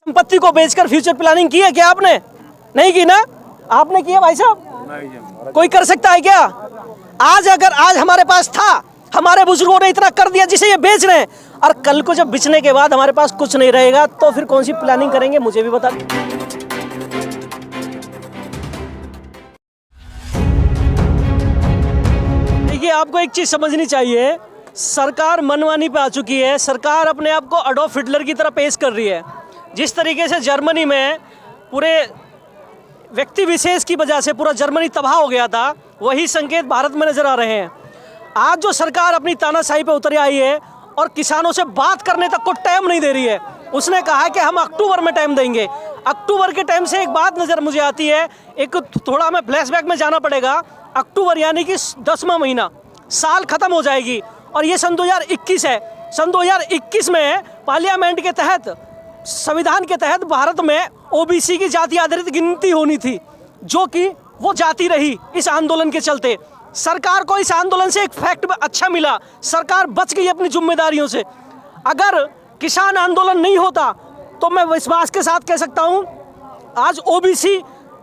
संपत्ति को बेचकर फ्यूचर प्लानिंग की है क्या आपने? नहीं की ना? आपने की है भाई साहब? कोई कर सकता है क्या? आज हमारे पास था, हमारे बुजुर्गों ने इतना कर दिया जिसे ये बेच रहे हैं, और कल को जब बेचने के बाद हमारे पास कुछ नहीं रहेगा तो फिर कौन सी प्लानिंग करेंगे? मुझे भी बता। देखिए, आपको एक चीज समझनी चाहिए, सरकार मनमानी पे आ चुकी है। सरकार अपने आप को एडोल्फ हिटलर की तरह पेश कर रही है। जिस तरीके से जर्मनी में पूरे व्यक्ति विशेष की वजह से पूरा जर्मनी तबाह हो गया था, वही संकेत भारत में नजर आ रहे हैं। आज जो सरकार अपनी तानाशाही पे उतर आई है और किसानों से बात करने तक को टाइम नहीं दे रही है। उसने कहा है कि हम अक्टूबर में टाइम देंगे। अक्टूबर के टाइम से एक बात नज़र मुझे आती है, एक थोड़ा हमें फ्लैशबैक में जाना पड़ेगा। अक्टूबर यानी कि 10वां महीना, साल ख़त्म हो जाएगी और ये सन 2021 है। सन 2021 में पार्लियामेंट के तहत, संविधान के तहत भारत में ओबीसी की जाति आधारित गिनती होनी थी, जो कि वो जाती रही इस आंदोलन के चलते। सरकार को इस आंदोलन से एक फैक्ट अच्छा मिला, सरकार बच गई अपनी जिम्मेदारियों से। अगर किसान आंदोलन नहीं होता तो मैं विश्वास के साथ कह सकता हूं, आज ओबीसी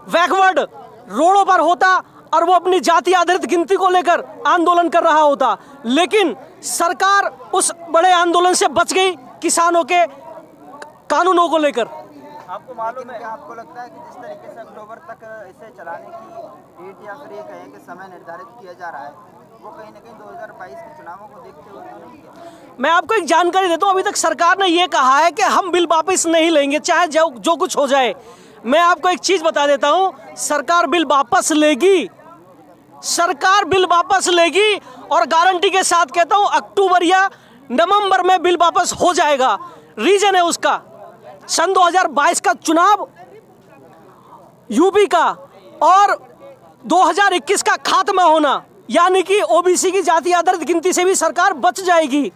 बैकवर्ड रोडों पर होता और वो अपनी जाति आधारित गिनती को लेकर आंदोलन कर रहा होता। लेकिन सरकार उस बड़े आंदोलन से बच गई किसानों के कानूनों को लेकर। आपको मालूम है, आपको लगता है कि जिस तरीके से अक्टूबर तक इसे चलाने की डेट या फिर ये कहें कि समय निर्धारित किया जा रहा है, वो कहीं ना कहीं 2022 के चुनावों को देखते हुए नहीं किया? मैं आपको एक जानकारी देता हूँ, अभी तक सरकार ने ये कहा है कि हम बिल वापस नहीं लेंगे, चाहे जो कुछ हो जाए। मैं आपको एक चीज बता देता हूँ, सरकार बिल वापस लेगी, सरकार बिल वापस लेगी और गारंटी के साथ कहता हूँ अक्टूबर या नवंबर में बिल वापस हो जाएगा। रीजन है उसका, सन 2022 का चुनाव यूपी का और 2021 का खात्मा होना, यानी कि ओबीसी की जाति आधारित गिनती से भी सरकार बच जाएगी,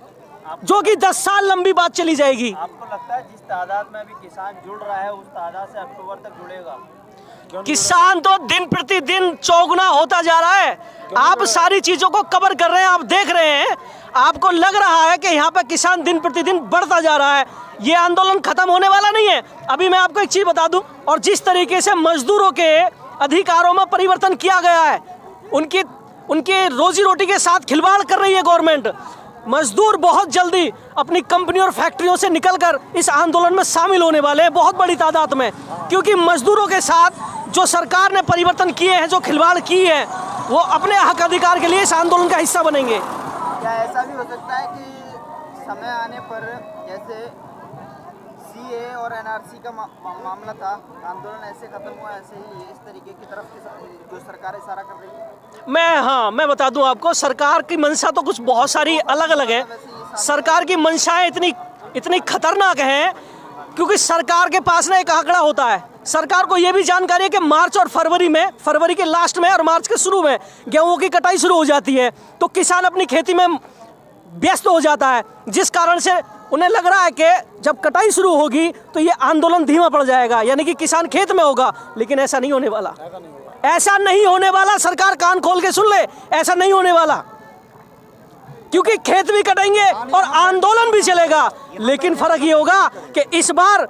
जो कि 10 साल लंबी बात चली जाएगी। आपको लगता है जिस तादाद में अभी किसान जुड़ रहा है उस तादाद से अक्टूबर तक जुड़ेगा? किसान तो दिन प्रतिदिन चौगुना होता जा रहा है। आप सारी चीजों को कवर कर रहे हैं, आप देख रहे हैं, आपको लग रहा है कि यहाँ पे किसान दिन प्रतिदिन बढ़ता जा रहा है। ये आंदोलन खत्म होने वाला नहीं है। अभी मैं आपको एक चीज बता दूं, और जिस तरीके से मजदूरों के अधिकारों में परिवर्तन किया गया है, उनके रोजी रोटी के साथ खिलवाड़ कर रही है गवर्नमेंट। मजदूर बहुत जल्दी अपनी कंपनियों और फैक्ट्रियों से निकलकर इस आंदोलन में शामिल होने वाले हैं, बहुत बड़ी तादाद में, क्योंकि मजदूरों के साथ जो सरकार ने परिवर्तन किए हैं, जो खिलवाड़ की है, वो अपने हक अधिकार के लिए इस आंदोलन का हिस्सा बनेंगे। क्या ऐसा भी हो सकता है कि समय आने पर, जैसे सीए और एनआरसी का मामला था, आंदोलन ऐसे खत्म हुआ, ऐसे ही इस तरीके की तरफ जो सरकार इशारा कर रही है? मैं बता दूं आपको, सरकार की मंशा तो कुछ बहुत सारी अलग अलग है। सरकार की मंशाएं इतनी खतरनाक हैं, क्योंकि सरकार के पास ना एक आंकड़ा होता है। सरकार को यह भी जानकारी है कि मार्च और फरवरी के लास्ट में और मार्च के शुरू में गेहूं की कटाई शुरू हो जाती है, तो किसान अपनी खेती में व्यस्त हो जाता है, जिस कारण से उन्हें लग रहा है कि जब कटाई शुरू होगी तो ये आंदोलन धीमा पड़ जाएगा, यानी कि किसान खेत में होगा। लेकिन ऐसा नहीं होने वाला, ऐसा नहीं होने वाला। सरकार कान खोल के सुन ले, ऐसा नहीं होने वाला, क्योंकि खेत भी कटेंगे और आंदोलन भी चलेगा। लेकिन फर्क ये होगा कि इस बार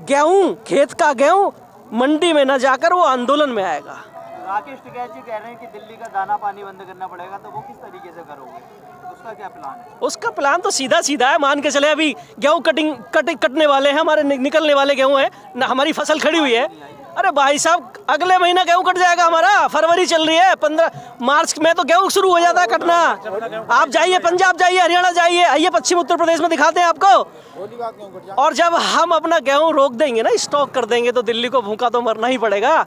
गेहूं, खेत का गेहूं मंडी में न जाकर वो आंदोलन में आएगा। राकेश टिकैत जी कह रहे हैं कि दिल्ली का दाना पानी बंद करना पड़ेगा, तो वो किस तरीके से करोगे? उसका क्या प्लान है? उसका प्लान तो सीधा है, मान के चले अभी गेहूं कटने वाले हैं, हमारे निकलने वाले गेहूं हैं, हमारी फसल खड़ी हुई है। अरे भाई साहब, अगले महीना गेहूं कट जाएगा हमारा। फरवरी चल रही है, 15 मार्च में तो गेहूं शुरू हो जाता है कटना। आप जाइए पंजाब, जाइए हरियाणा, जाइए, आइए पश्चिम उत्तर प्रदेश में दिखाते हैं आपको। और जब हम अपना गेहूं रोक देंगे ना, स्टॉक कर देंगे, तो दिल्ली को भूखा तो मरना ही पड़ेगा।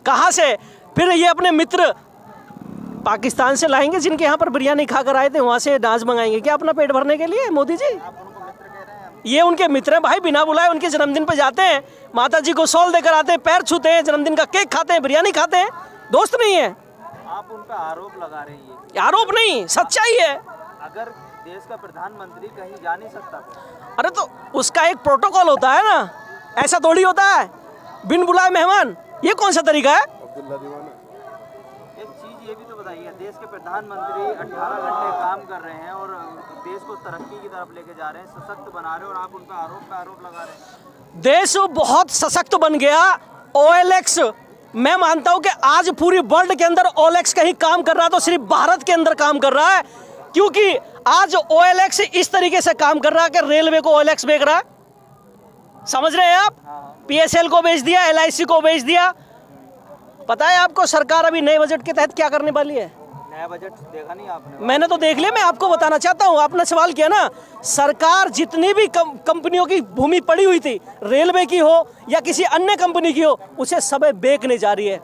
कहाँ से? फिर ये अपने मित्र पाकिस्तान से लाएंगे, जिनके यहाँ पर बिरयानी खाकर आए थे, वहाँ से अनाज मंगाएंगे क्या अपना पेट भरने के लिए? मोदी जी, ये उनके मित्र हैं भाई, बिना बुलाए उनके जन्मदिन पे जाते हैं, माता जी को शॉल देकर आते हैं, पैर छूते हैं, जन्मदिन का केक खाते हैं, बिरयानी खाते हैं। दोस्त नहीं है। आप उन पर आरोप लगा रही है? आरोप नहीं, सच्चाई है। अगर देश का प्रधानमंत्री कहीं जा नहीं सकता, अरे तो उसका एक प्रोटोकॉल होता है ना, ऐसा थोड़ी होता है बिन बुलाए मेहमान। ये कौन सा तरीका है? एक चीज ये भी तो बताइए बताइए, देश के प्रधानमंत्री 18 घंटे काम कर रहे हैं और देश को तरक्की की तरफ लेके जा रहे हैं, सशक्त बना रहे हैं, और आप उन पर आरोप पे आरोप लगा रहे हैं। देश बहुत सशक्त बन गया। OLX, मैं मानता हूं कि आज पूरी वर्ल्ड के अंदर OLX कहीं काम कर रहा है तो सिर्फ भारत के अंदर काम कर रहा है, क्योंकि आज OLX इस तरीके से काम कर रहा है कि रेलवे को OLX बेच रहा है, समझ रहे हैं आप। PSL को बेच दिया, LIC को बेच दिया। पता है आपको सरकार अभी नए बजट के तहत क्या करने वाली है? नया बजट देखा नहीं आपने? मैंने तो देख लिया, मैं आपको बताना चाहता हूँ। आपने सवाल किया ना, सरकार जितनी भी कंपनियों की भूमि पड़ी हुई थी, रेलवे की हो या किसी अन्य कंपनी की हो, उसे सब बेचने जा रही है,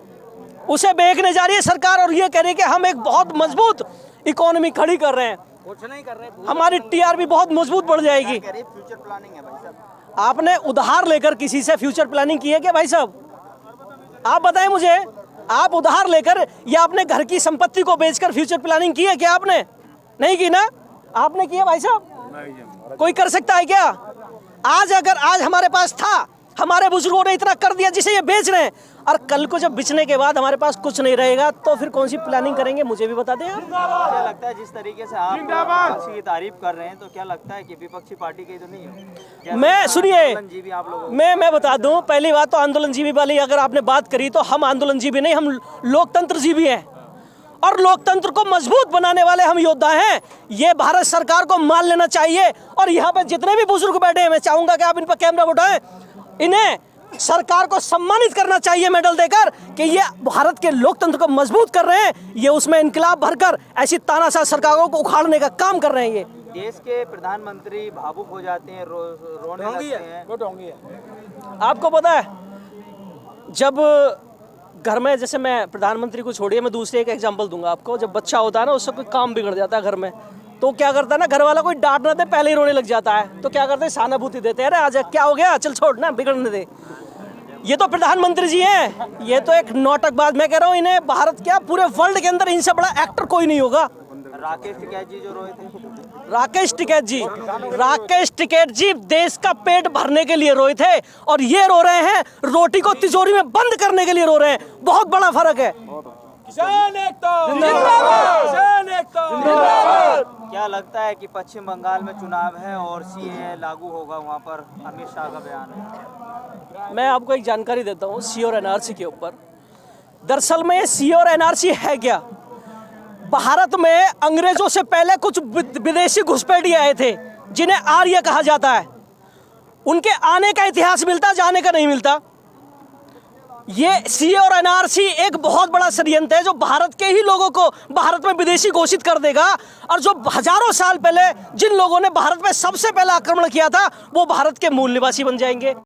उसे बेचने जा रही है सरकार, और ये कह रही है कि हम एक बहुत मजबूत इकोनॉमी खड़ी कर रहे हैं, कुछ नहीं कर रहे, हमारी TRP बहुत मजबूत बढ़ जाएगी। फ्यूचर प्लानिंग है भाई साहब। आपने उधार लेकर किसी से फ्यूचर प्लानिंग की है क्या भाई साहब? आप बताएं मुझे, आप उधार लेकर या अपने घर की संपत्ति को बेचकर फ्यूचर प्लानिंग की है क्या आपने? नहीं की ना? आपने की है भाई साहब? कोई कर सकता है क्या? अगर आज हमारे पास था, हमारे बुजुर्गों ने इतना कर दिया जिसे ये बेच रहे हैं, और कल को जब बेचने के बाद हमारे पास कुछ नहीं रहेगा तो फिर कौन सी प्लानिंग करेंगे? मुझे भी बता दें आप। क्या लगता है जिस तरीके से आप विपक्षी की तारीफ कर रहे हैं, तो क्या लगता है कि विपक्षी पार्टी की तो नहीं हो? मैं सुनिए, आंदोलनजीवी आप लोगों मैं बता दूं, पहली बात तो आंदोलनजीवी वाली अगर आपने बात करी तो हम आंदोलनजीवी नहीं, हम लोकतंत्रजीवी हैं, और लोकतंत्र को मजबूत बनाने वाले हम योद्धा हैं। ये भारत सरकार को मान लेना चाहिए। और यहाँ पे जितने भी बुजुर्ग बैठे हैं, मैं चाहूंगा कि आप इन पर कैमरा उठाएं, इन्हें सरकार को सम्मानित करना चाहिए मेडल देकर कि ये भारत के लोकतंत्र को मजबूत कर रहे हैं, ये उसमें इनकलाब भरकर ऐसी तानाशाह सरकारों को उखाड़ने का काम कर रहे हैं। ये देश के प्रधानमंत्री भावुक हो जाते हैं, रोने लगते हैं। आपको पता है, जब घर में, जैसे मैं प्रधानमंत्री को छोड़िए, मैं दूसरे एक एग्जांपल दूंगा आपको। जब बच्चा होता है ना, उससे कोई काम बिगड़ जाता है घर में, तो क्या करता है ना, घर वाला कोई डांट ना दे, पहले ही रोने लग जाता है, तो क्या करते हैं, सहानुभूति देते हैं, अरे आजा, क्या हो गया, चल छोड़ ना, बिगड़ने दे। ये तो प्रधानमंत्री जी हैं, ये तो एक नौटकबाज। मैं कह रहा हूँ, इन्हें भारत क्या पूरे वर्ल्ड के अंदर इनसे बड़ा एक्टर कोई नहीं होगा। राकेश टिकैत जी जो रोए थे, राकेश टिकैत जी देश का पेट भरने के लिए रोए थे, और ये रो रहे हैं रोटी को तिजोरी में बंद करने के लिए रो रहे हैं। बहुत बड़ा फर्क है। किसान एकता जिंदाबाद, किसान एकता जिंदाबाद। क्या लगता है कि पश्चिम बंगाल में चुनाव है और CAA लागू होगा, वहाँ पर अमित शाह का बयान है? मैं आपको एक जानकारी देता हूँ CAA और NRC के ऊपर। दरअसल में CAA और NRC है क्या? भारत में अंग्रेजों से पहले कुछ विदेशी घुसपैठिए आए थे, जिन्हें आर्य कहा जाता है। उनके आने का इतिहास मिलता, जाने का नहीं मिलता। ये CAA और NRC एक बहुत बड़ा षड्यंत्र है, जो भारत के ही लोगों को भारत में विदेशी घोषित कर देगा, और जो हजारों साल पहले जिन लोगों ने भारत में सबसे पहले आक्रमण किया था, वो भारत के मूल निवासी बन जाएंगे।